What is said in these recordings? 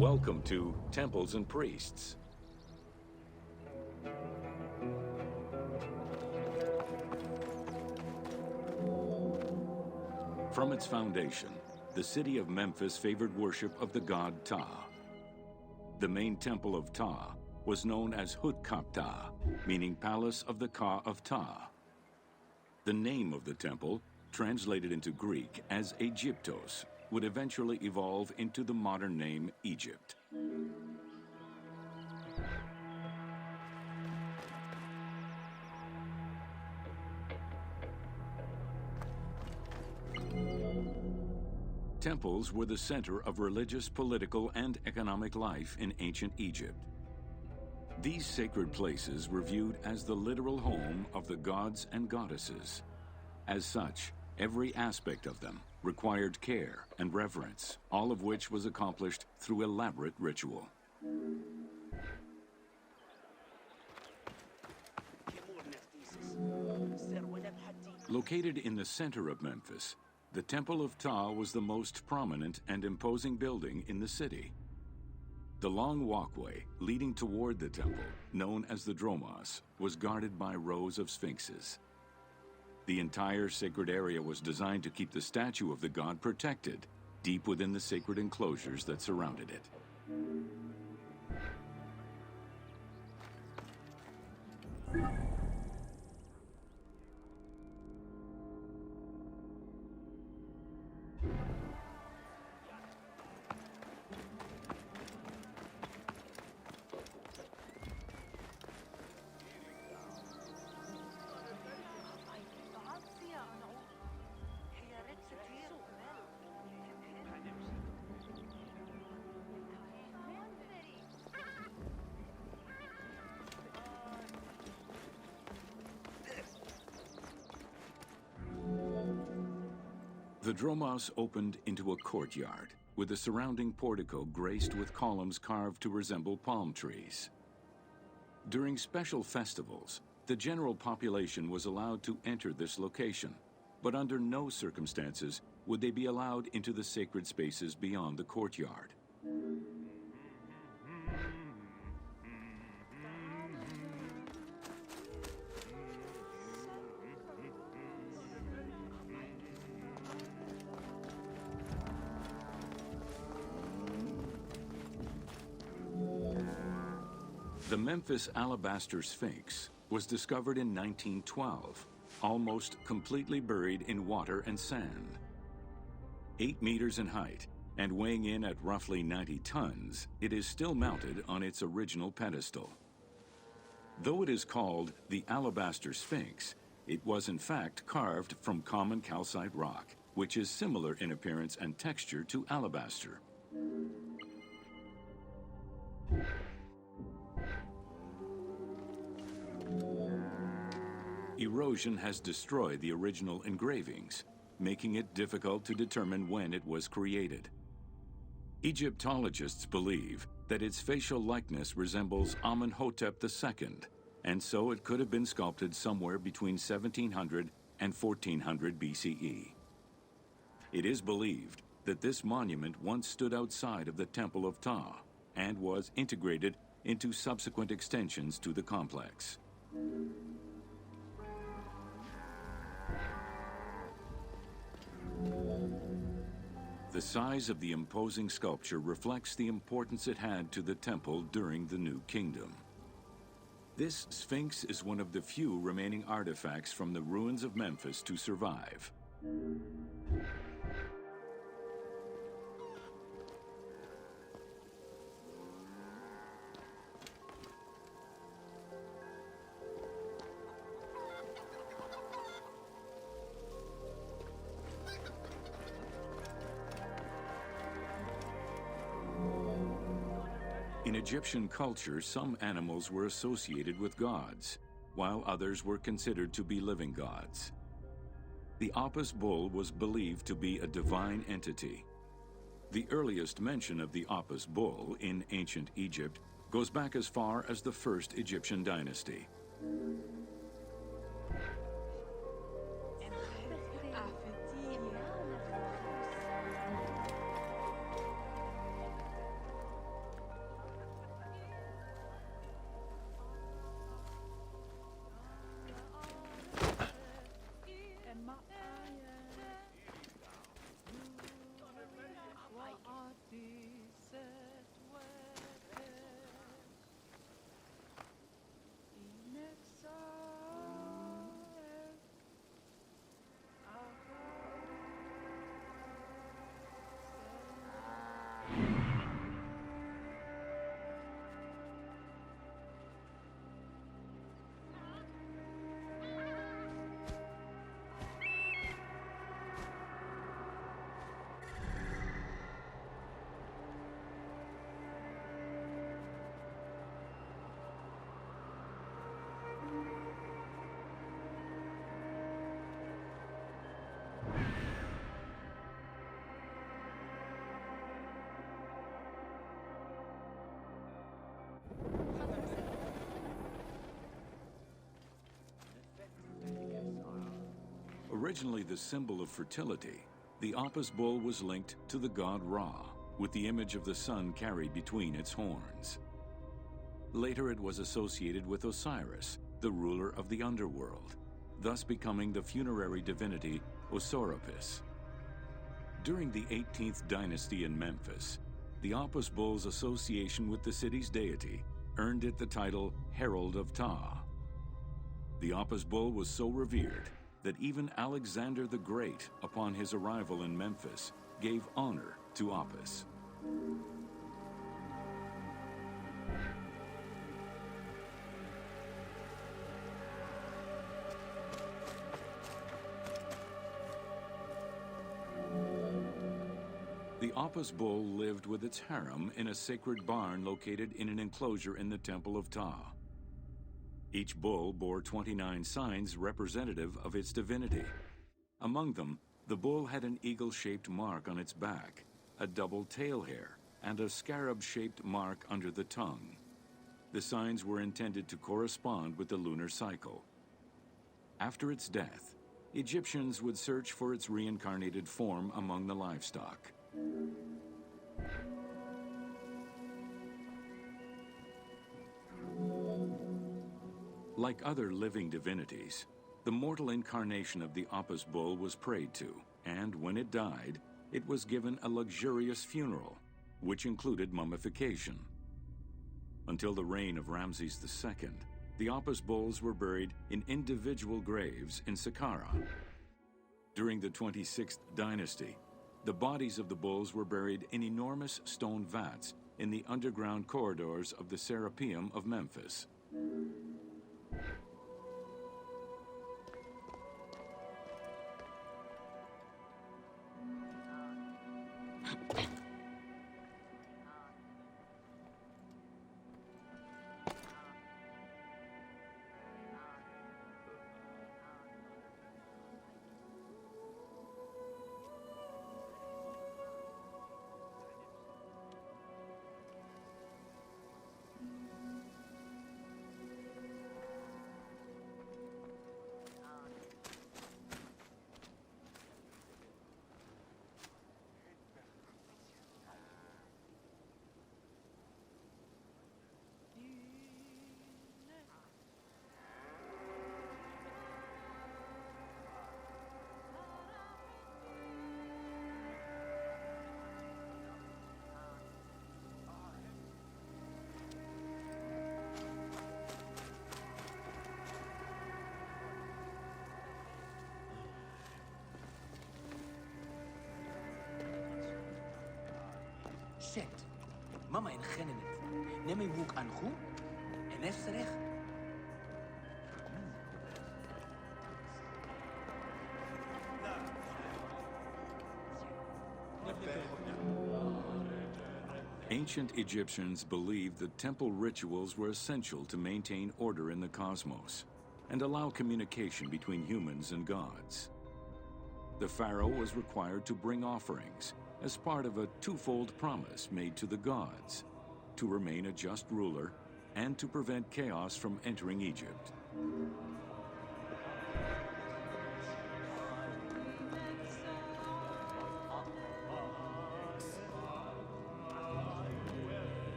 Welcome to Temples and Priests. From its foundation, the city of Memphis favored worship of the god Ptah. The main temple of Ptah was known as Hutkaptah, meaning Palace of the Ka of Ptah. The name of the temple, translated into Greek as Aegyptos, would eventually evolve into the modern name Egypt. Temples were the center of religious, political, and economic life in ancient Egypt. These sacred places were viewed as the literal home of the gods and goddesses. As such, every aspect of them required care and reverence, all of which was accomplished through elaborate ritual. Located in the center of Memphis, the Temple of Ptah was the most prominent and imposing building in the city. The long walkway leading toward the temple, known as the Dromos, was guarded by rows of sphinxes. The entire sacred area was designed to keep the statue of the god protected, deep within the sacred enclosures that surrounded it. The Dromos opened into a courtyard, with the surrounding portico graced with columns carved to resemble palm trees. During special festivals, the general population was allowed to enter this location, but under no circumstances would they be allowed into the sacred spaces beyond the courtyard. The Memphis Alabaster Sphinx was discovered in 1912, almost completely buried in water and sand. 8 meters in height and weighing in at roughly 90 tons, it is still mounted on its original pedestal. Though it is called the Alabaster Sphinx, it was in fact carved from common calcite rock, which is similar in appearance and texture to alabaster. Erosion has destroyed the original engravings, making it difficult to determine when it was created. Egyptologists believe that its facial likeness resembles Amenhotep II, and so it could have been sculpted somewhere between 1700 and 1400 BCE. It is believed that this monument once stood outside of the Temple of Ptah and was integrated into subsequent extensions to the complex. The size of the imposing sculpture reflects the importance it had to the temple during the New Kingdom. This Sphinx is one of the few remaining artifacts from the ruins of Memphis to survive. In Egyptian culture, some animals were associated with gods, while others were considered to be living gods. The Apis bull was believed to be a divine entity. The earliest mention of the Apis bull in ancient Egypt goes back as far as the first Egyptian dynasty. Originally the symbol of fertility, the Apis bull was linked to the god Ra, with the image of the sun carried between its horns. Later it was associated with Osiris, the ruler of the underworld, thus becoming the funerary divinity Osiropis. During the 18th dynasty in Memphis, the Apis bull's association with the city's deity earned it the title Herald of Ptah. The Apis bull was so revered that even Alexander the Great, upon his arrival in Memphis, gave honor to Apis. The Apis bull lived with its harem in a sacred barn located in an enclosure in the Temple of Ptah. Each bull bore 29 signs representative of its divinity. Among them, the bull had an eagle-shaped mark on its back, a double tail hair, and a scarab-shaped mark under the tongue. The signs were intended to correspond with the lunar cycle. After its death, Egyptians would search for its reincarnated form among the livestock. Like other living divinities, the mortal incarnation of the Apis bull was prayed to, and when it died, it was given a luxurious funeral, which included mummification. Until the reign of Ramses II, the Apis bulls were buried in individual graves in Saqqara. During the 26th dynasty, the bodies of the bulls were buried in enormous stone vats in the underground corridors of the Serapeum of Memphis. Shit. Mama in Gennemet. Neem een hoek aan goed en even recht. Ancient Egyptians believed that temple rituals were essential to maintain order in the cosmos and allow communication between humans and gods. The pharaoh was required to bring offerings as part of a twofold promise made to the gods, to remain a just ruler and to prevent chaos from entering Egypt.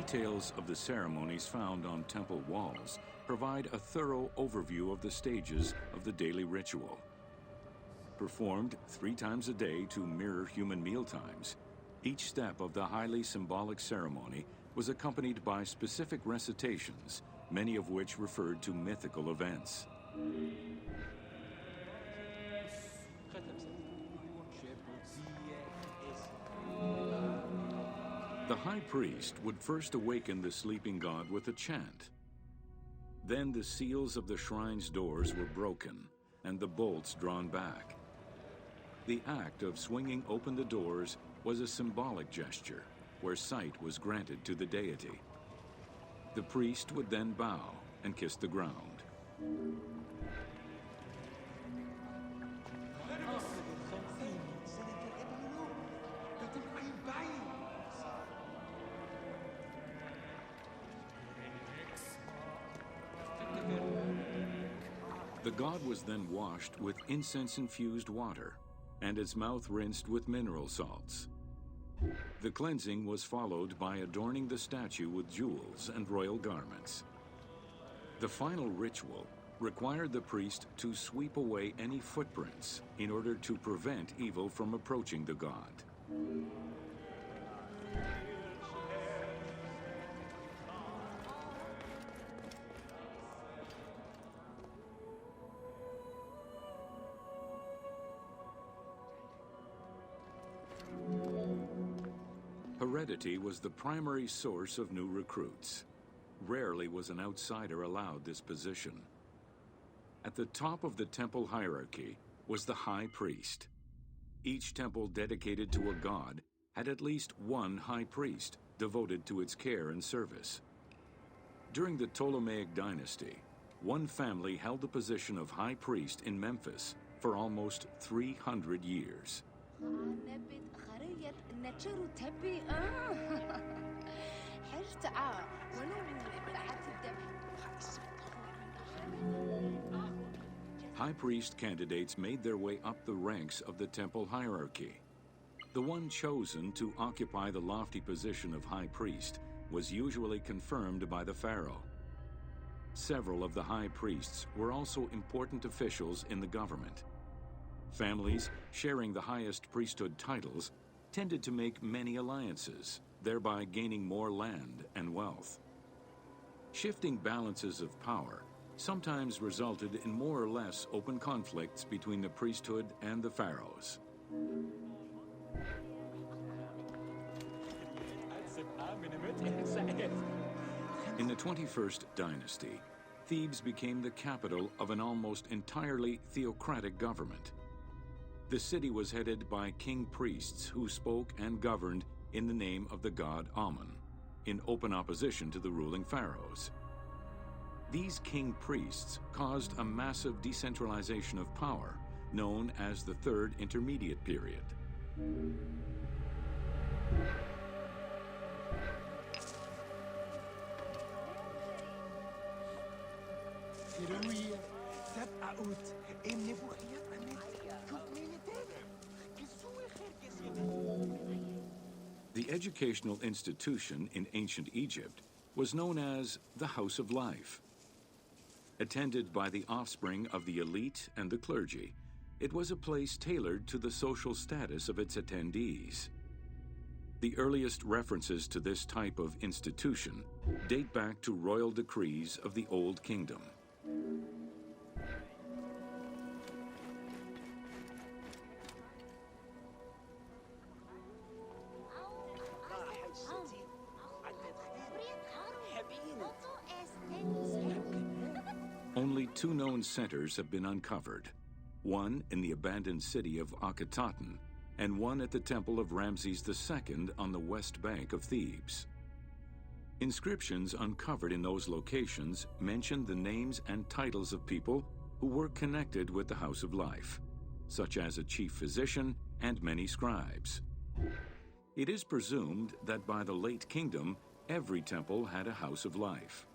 details of the ceremonies found on temple walls provide a thorough overview of the stages of the daily ritual. Performed 3 times a day to mirror human mealtimes, each step of the highly symbolic ceremony was accompanied by specific recitations, many of which referred to mythical events. The high priest would first awaken the sleeping god with a chant. Then the seals of the shrine's doors were broken and the bolts drawn back. The act of swinging open the doors was a symbolic gesture where sight was granted to the deity. The priest would then bow and kiss the ground. The god was then washed with incense-infused water and its mouth rinsed with mineral salts. The cleansing was followed by adorning the statue with jewels and royal garments. The final ritual required the priest to sweep away any footprints in order to prevent evil from approaching the god. Heredity was the primary source of new recruits. Rarely was an outsider allowed this position. At the top of the temple hierarchy was the high priest. Each temple dedicated to a god had at least one high priest devoted to its care and service. During the Ptolemaic dynasty, one family held the position of high priest in Memphis for almost 300 years. High priest candidates made their way up the ranks of the temple hierarchy. The one chosen to occupy the lofty position of high priest was usually confirmed by the pharaoh. Several of the high priests were also important officials in the government. Families sharing the highest priesthood titles tended to make many alliances, thereby gaining more land and wealth. Shifting balances of power sometimes resulted in more or less open conflicts between the priesthood and the pharaohs. In the 21st dynasty, Thebes became the capital of an almost entirely theocratic government. The city was headed by king priests who spoke and governed in the name of the god Amun, in open opposition to the ruling pharaohs. These king priests caused a massive decentralization of power, known as the Third Intermediate Period. The educational institution in ancient Egypt was known as the House of Life. Attended by the offspring of the elite and the clergy, it was a place tailored to the social status of its attendees. The earliest references to this type of institution date back to royal decrees of the Old Kingdom. Only 2 known centers have been uncovered, one in the abandoned city of Akhetaten and one at the temple of Ramses II on the west bank of Thebes. Inscriptions uncovered in those locations mention the names and titles of people who were connected with the House of Life, such as a chief physician and many scribes. It is presumed that by the late kingdom, every temple had a House of Life.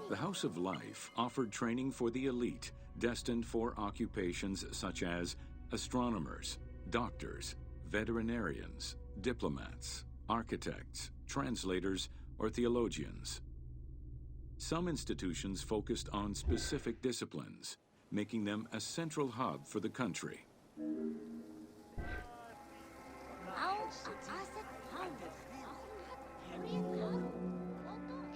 The House of Life offered training for the elite, destined for occupations such as astronomers, doctors, veterinarians, diplomats, architects, translators, or theologians. Some institutions focused on specific disciplines, making them a central hub for the country.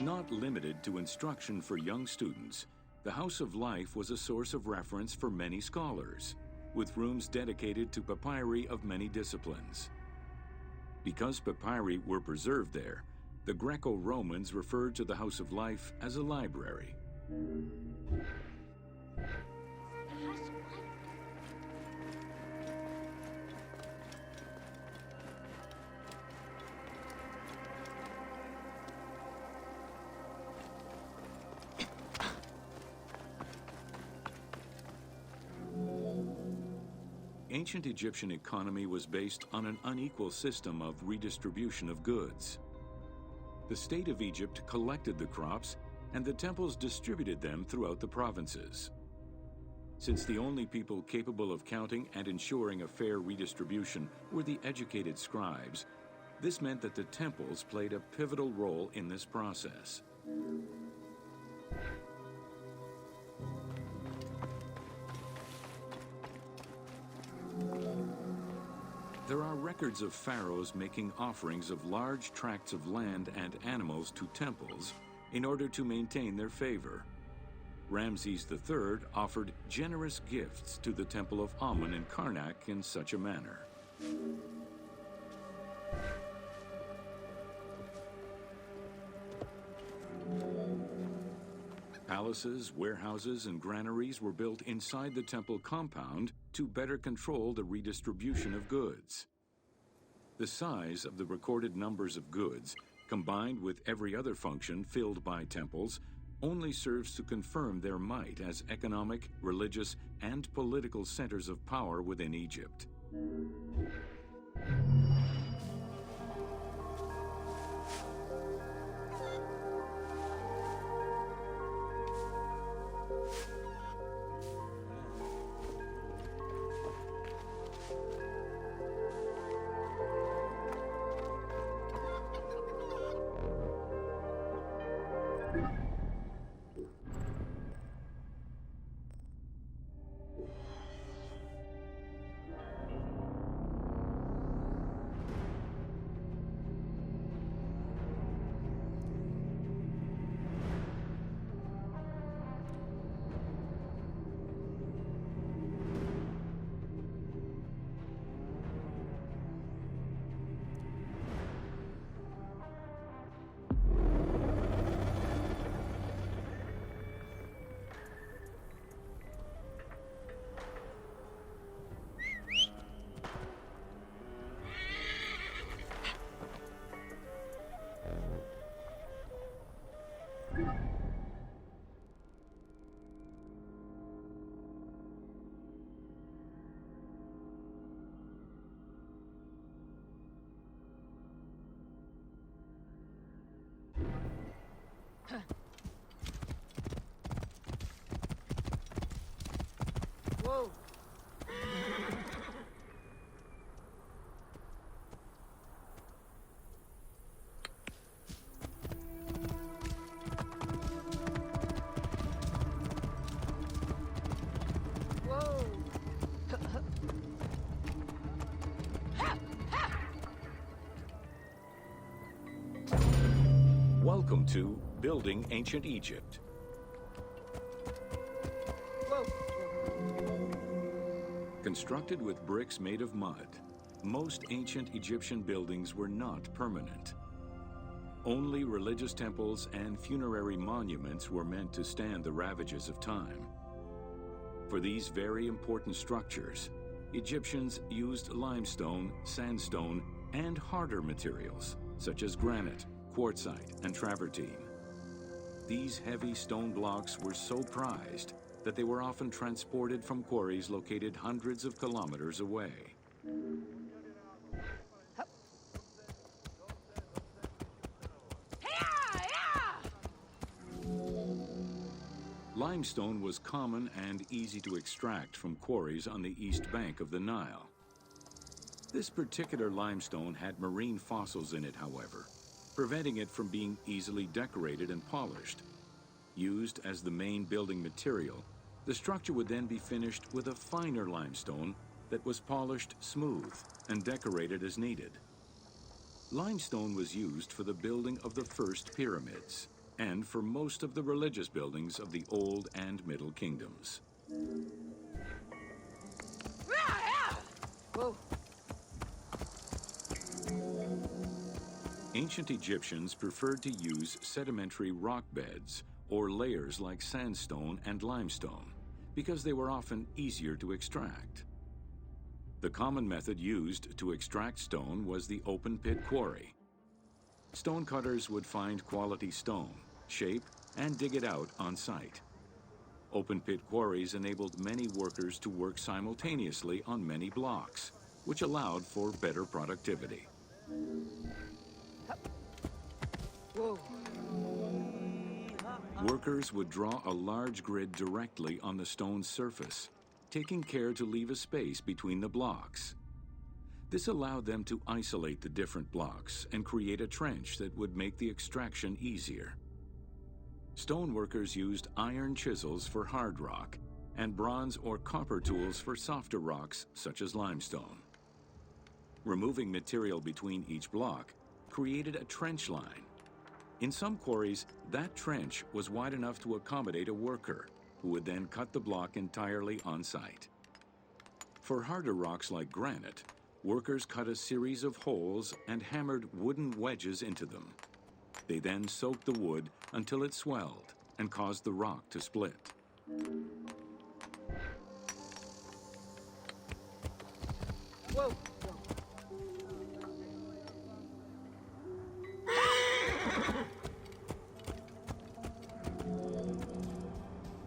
Not limited to instruction for young students, the House of Life was a source of reference for many scholars, with rooms dedicated to papyri of many disciplines. Because papyri were preserved there, the Greco-Romans referred to the House of Life as a library. Ancient Egyptian economy was based on an unequal system of redistribution of goods. The state of Egypt collected the crops, and the temples distributed them throughout the provinces. Since the only people capable of counting and ensuring a fair redistribution were the educated scribes, this meant that the temples played a pivotal role in this process. There are records of pharaohs making offerings of large tracts of land and animals to temples in order to maintain their favor. Ramses III offered generous gifts to the temple of Amun in Karnak in such a manner. Palaces, warehouses, and granaries were built inside the temple compound to better control the redistribution of goods. The size of the recorded numbers of goods, combined with every other function filled by temples, only serves to confirm their might as economic, religious, and political centers of power within Egypt. Whoa! Welcome to Building Ancient Egypt. Constructed with bricks made of mud, most ancient Egyptian buildings were not permanent. Only religious temples and funerary monuments were meant to stand the ravages of time. For these very important structures, Egyptians used limestone, sandstone, and harder materials, such as granite, quartzite, and travertine. These heavy stone blocks were so prized that they were often transported from quarries located hundreds of kilometers away. Limestone was common and easy to extract from quarries on the east bank of the Nile. This particular limestone had marine fossils in it, however, preventing it from being easily decorated and polished. Used as the main building material, the structure would then be finished with a finer limestone that was polished smooth and decorated as needed. Limestone was used for the building of the first pyramids and for most of the religious buildings of the Old and Middle Kingdoms. Whoa. Ancient Egyptians preferred to use sedimentary rock beds or layers like sandstone and limestone because they were often easier to extract. The common method used to extract stone was the open pit quarry. Stonecutters would find quality stone, shape, and dig it out on site. Open pit quarries enabled many workers to work simultaneously on many blocks, which allowed for better productivity. Whoa. Workers would draw a large grid directly on the stone's surface, taking care to leave a space between the blocks. This allowed them to isolate the different blocks and create a trench that would make the extraction easier. Stoneworkers used iron chisels for hard rock and bronze or copper tools for softer rocks such as limestone. Removing material between each block created a trench line. In some quarries, that trench was wide enough to accommodate a worker, who would then cut the block entirely on site. For harder rocks like granite, workers cut a series of holes and hammered wooden wedges into them. They then soaked the wood until it swelled and caused the rock to split. Whoa.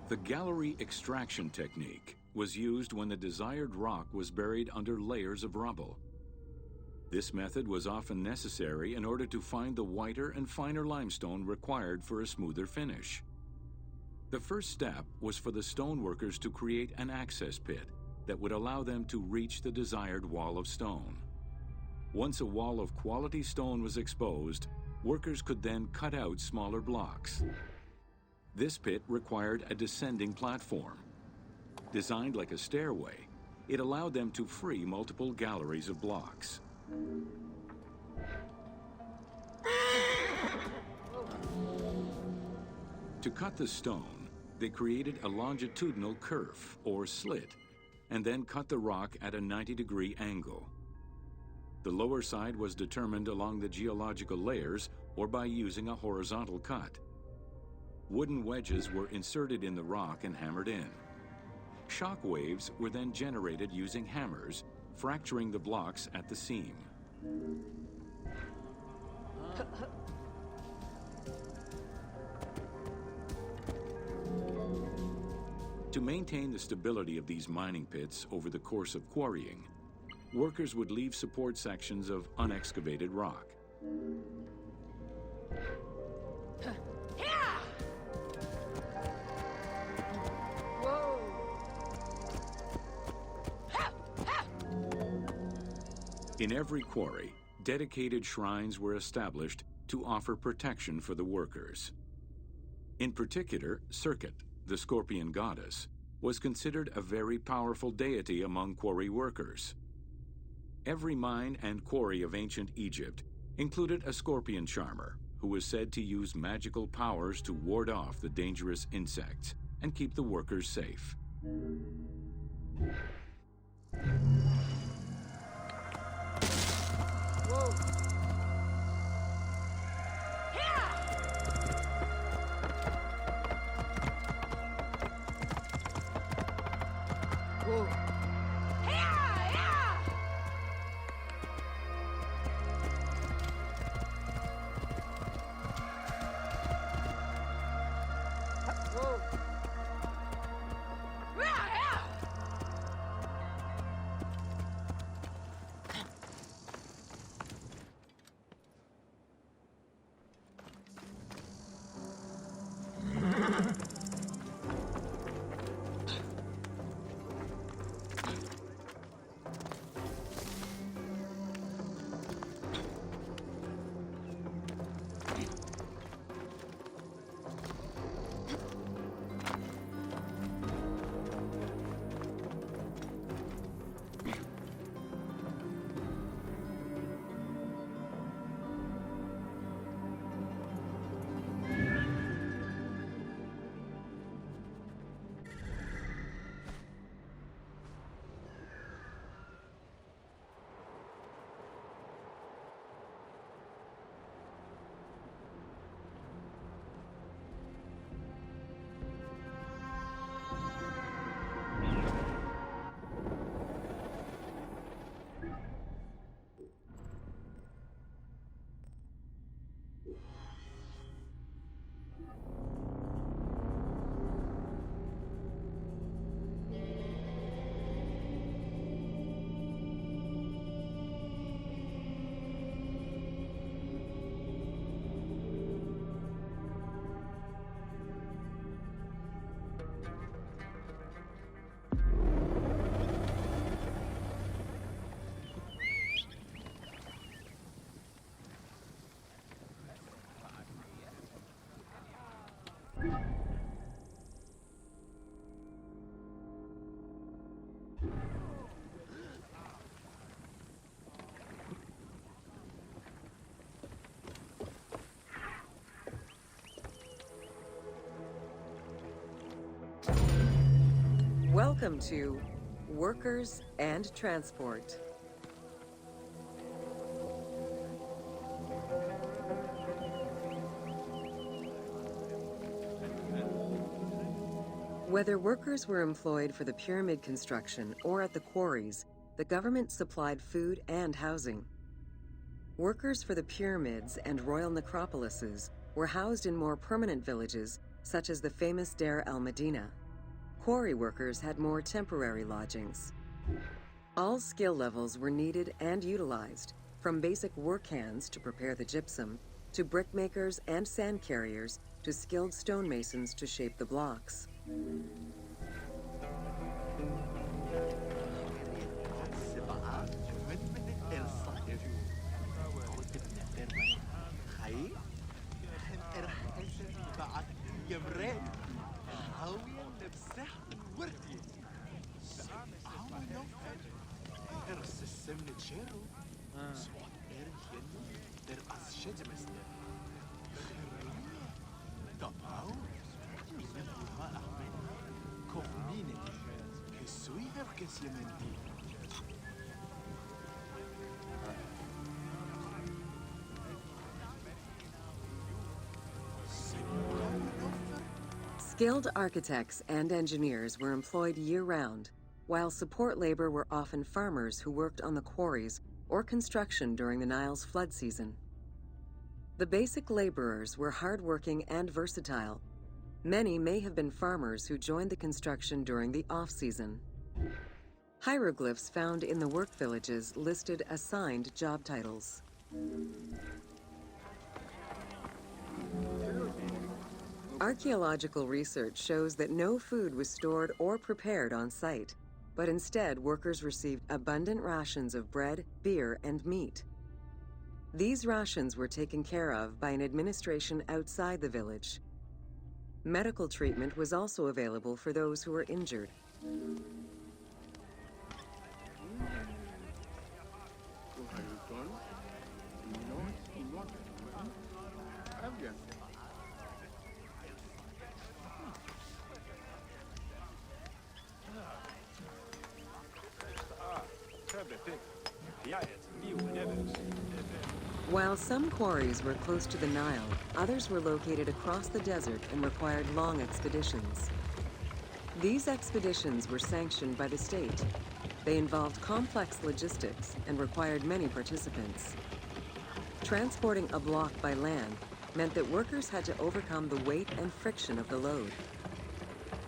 The gallery extraction technique was used when the desired rock was buried under layers of rubble. This method was often necessary in order to find the whiter and finer limestone required for a smoother finish. The first step was for the stoneworkers to create an access pit that would allow them to reach the desired wall of stone. Once a wall of quality stone was exposed, workers could then cut out smaller blocks. This pit required a descending platform. Designed like a stairway, it allowed them to free multiple galleries of blocks. To cut the stone, they created a longitudinal kerf, or slit, and then cut the rock at a 90-degree angle. The lower side was determined along the geological layers or by using a horizontal cut. Wooden wedges were inserted in the rock and hammered in. Shock waves were then generated using hammers, fracturing the blocks at the seam. To maintain the stability of these mining pits over the course of quarrying, workers would leave support sections of unexcavated rock. In every quarry, dedicated shrines were established to offer protection for the workers. In particular, Serket, the scorpion goddess, was considered a very powerful deity among quarry workers. Every mine and quarry of ancient Egypt included a scorpion charmer who was said to use magical powers to ward off the dangerous insects and keep the workers safe. Whoa. Whoa. Whoa. Welcome to Workers and Transport. Whether workers were employed for the pyramid construction or at the quarries, the government supplied food and housing. Workers for the pyramids and royal necropolises were housed in more permanent villages, such as the famous Deir el-Medina. Quarry workers had more temporary lodgings. All skill levels were needed and utilized, from basic work hands to prepare the gypsum, to brickmakers and sand carriers, to skilled stonemasons to shape the blocks. Skilled architects and engineers were employed year-round, while support labor were often farmers who worked on the quarries or construction during the Nile's flood season. The basic laborers were hardworking and versatile. Many may have been farmers who joined the construction during the off-season. Hieroglyphs found in the work villages listed assigned job titles. Archaeological research shows that no food was stored or prepared on site, but instead workers received abundant rations of bread, beer, and meat. These rations were taken care of by an administration outside the village. Medical treatment was also available for those who were injured. While some quarries were close to the Nile, others were located across the desert and required long expeditions. These expeditions were sanctioned by the state. They involved complex logistics and required many participants. Transporting a block by land meant that workers had to overcome the weight and friction of the load.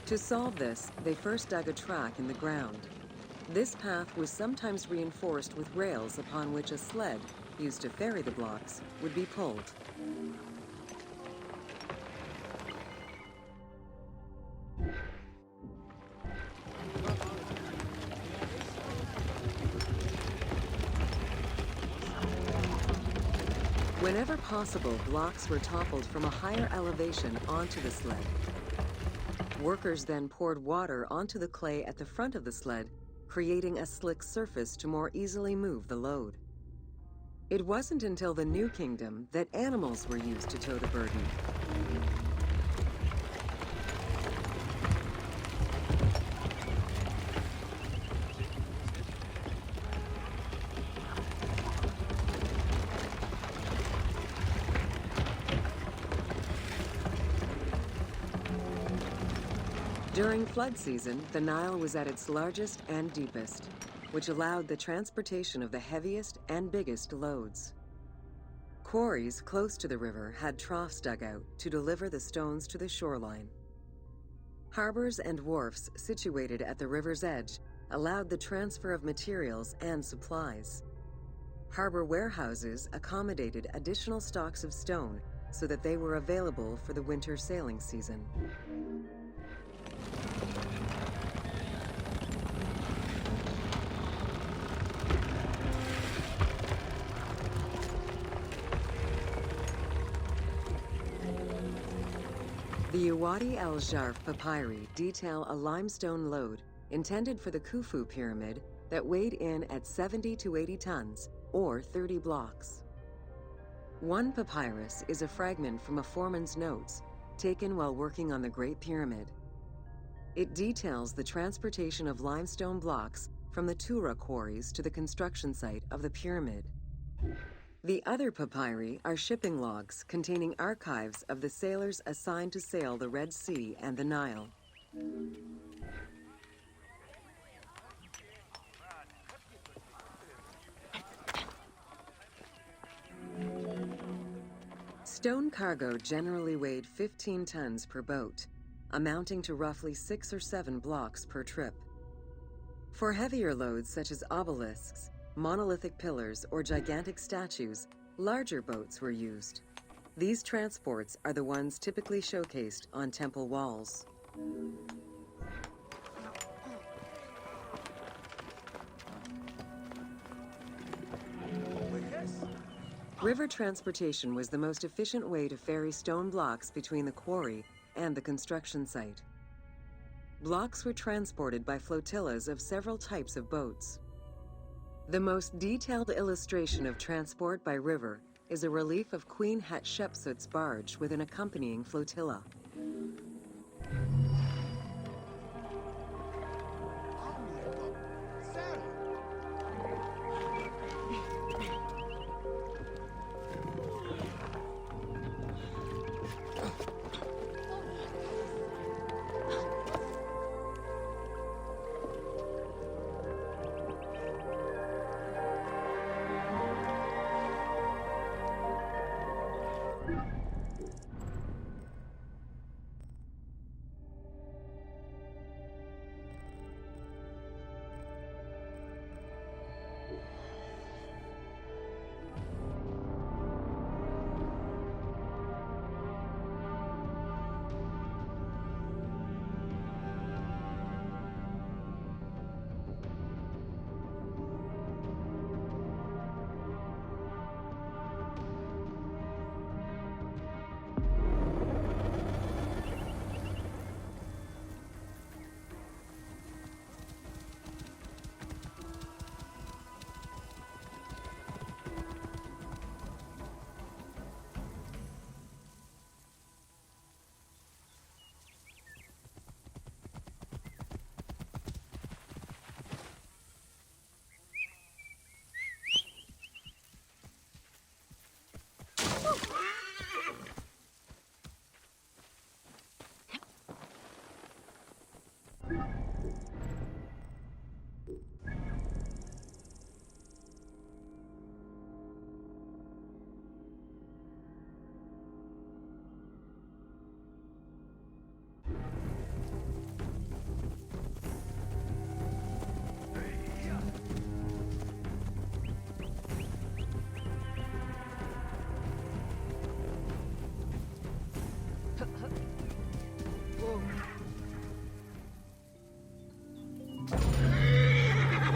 To solve this, they first dug a track in the ground. This path was sometimes reinforced with rails upon which a sled, used to ferry the blocks, would be pulled. Whenever possible, blocks were toppled from a higher elevation onto the sled. Workers then poured water onto the clay at the front of the sled, creating a slick surface to more easily move the load. It wasn't until the New Kingdom that animals were used to tow the burden. During flood season, the Nile was at its largest and deepest, which allowed the transportation of the heaviest and biggest loads. Quarries close to the river had troughs dug out to deliver the stones to the shoreline. Harbors and wharfs situated at the river's edge allowed the transfer of materials and supplies. Harbor warehouses accommodated additional stocks of stone so that they were available for the winter sailing season. The Uwadi el-Jarf papyri detail a limestone lode intended for the Khufu pyramid that weighed in at 70 to 80 tons, or 30 blocks. One papyrus is a fragment from a foreman's notes taken while working on the Great Pyramid. It details the transportation of limestone blocks from the Tura quarries to the construction site of the pyramid. The other papyri are shipping logs containing archives of the sailors assigned to sail the Red Sea and the Nile. Stone cargo generally weighed 15 tons per boat, amounting to roughly 6 or 7 blocks per trip. For heavier loads such as obelisks, monolithic pillars, or gigantic statues, larger boats were used. These transports are the ones typically showcased on temple walls. River transportation was the most efficient way to ferry stone blocks between the quarry and the construction site. Blocks were transported by flotillas of several types of boats. The most detailed illustration of transport by river is a relief of Queen Hatshepsut's barge with an accompanying flotilla.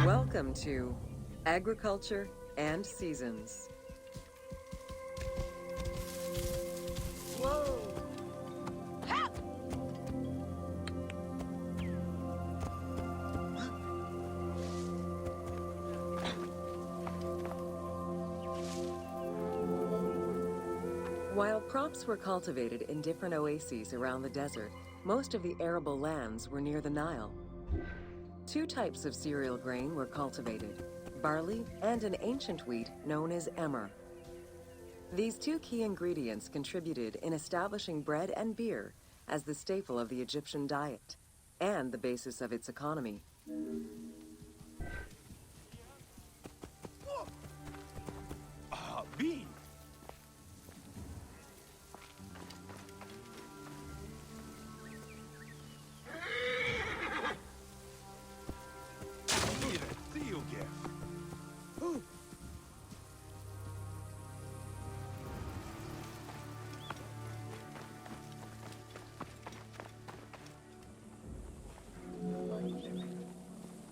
Welcome to Agriculture and Seasons. Whoa! While crops were cultivated in different oases around the desert, most of the arable lands were near the Nile. Two types of cereal grain were cultivated, barley and an ancient wheat known as emmer. These two key ingredients contributed in establishing bread and beer as the staple of the Egyptian diet and the basis of its economy. Bean!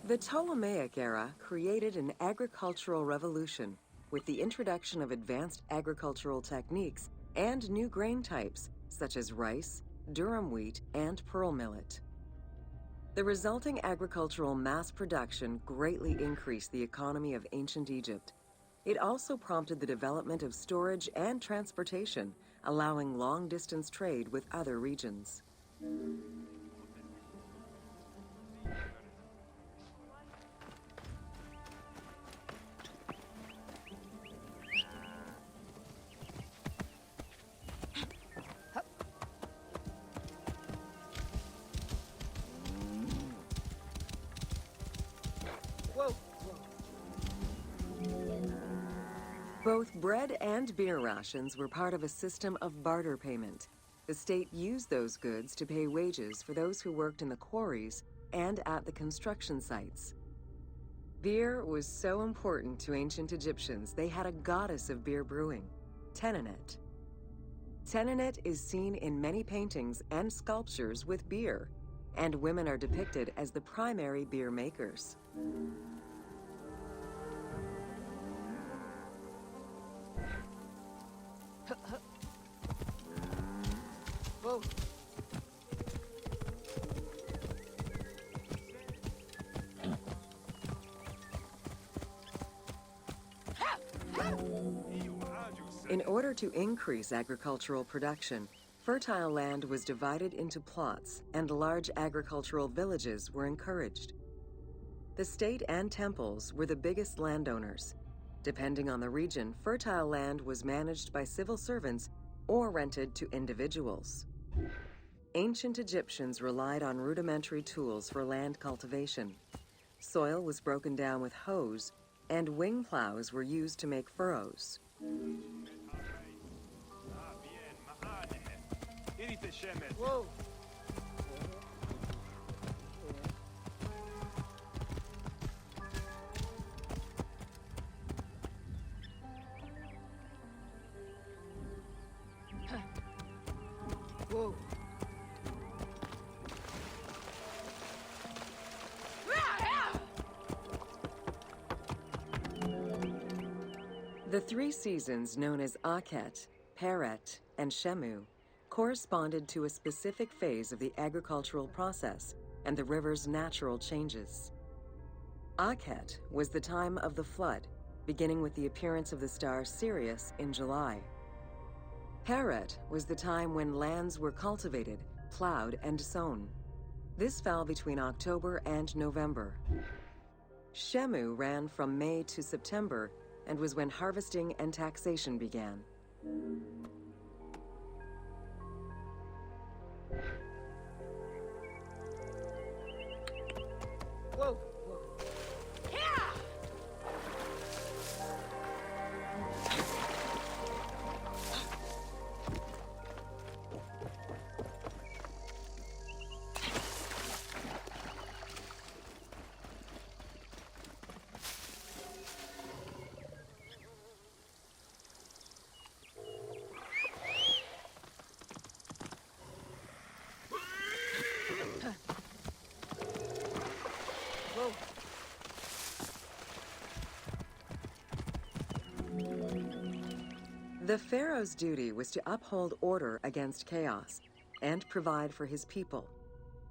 The Ptolemaic era created an agricultural revolution with the introduction of advanced agricultural techniques and new grain types such as rice, durum wheat, and pearl millet. The resulting agricultural mass production greatly increased the economy of ancient Egypt. It also prompted the development of storage and transportation, allowing long-distance trade with other regions. Whoa. Both bread and beer rations were part of a system of barter payment. The state used those goods to pay wages for those who worked in the quarries and at the construction sites. Beer was so important to ancient Egyptians, they had a goddess of beer brewing, Tenenet. Tenenet is seen in many paintings and sculptures with beer, and women are depicted as the primary beer makers. Whoa. In order to increase agricultural production, fertile land was divided into plots and large agricultural villages were encouraged. The state and temples were the biggest landowners. Depending on the region, fertile land was managed by civil servants or rented to individuals. Ancient Egyptians relied on rudimentary tools for land cultivation. Soil was broken down with hoes, and wing plows were used to make furrows. Whoa. Whoa. The three seasons known as Akhet, Peret, and Shemu corresponded to a specific phase of the agricultural process and the river's natural changes. Akhet was the time of the flood, beginning with the appearance of the star Sirius in July. Peret was the time when lands were cultivated, plowed, and sown. This fell between October and November. Shemu ran from May to September and was when harvesting and taxation began. Whoa. Whoa. The pharaoh's duty was to uphold order against chaos and provide for his people.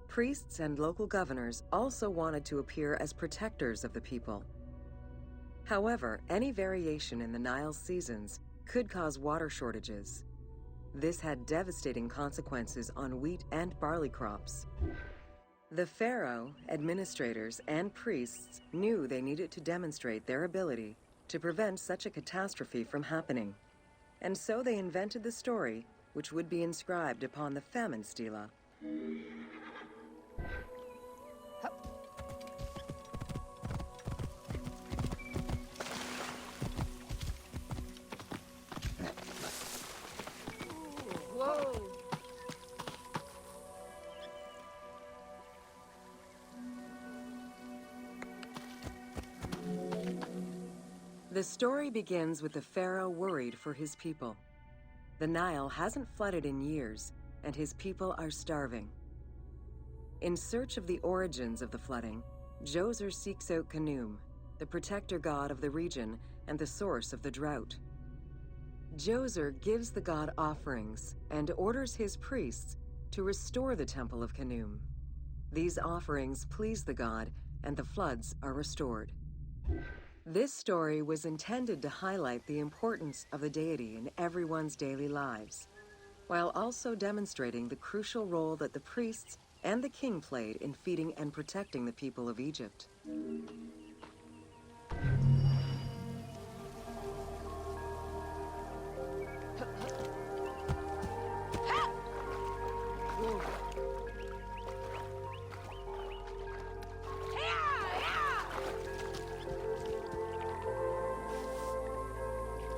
Priests and local governors also wanted to appear as protectors of the people. However, any variation in the Nile's seasons could cause water shortages. This had devastating consequences on wheat and barley crops. The pharaoh, administrators, and priests knew they needed to demonstrate their ability to prevent such a catastrophe from happening. And so they invented the story, which would be inscribed upon the famine stela. Whoa. The story begins with the pharaoh worried for his people. The Nile hasn't flooded in years, and his people are starving. In search of the origins of the flooding, Djoser seeks out Khnum, the protector god of the region and the source of the drought. Djoser gives the god offerings and orders his priests to restore the Temple of Khnum. These offerings please the god, and the floods are restored. This story was intended to highlight the importance of the deity in everyone's daily lives, while also demonstrating the crucial role that the priests and the king played in feeding and protecting the people of Egypt.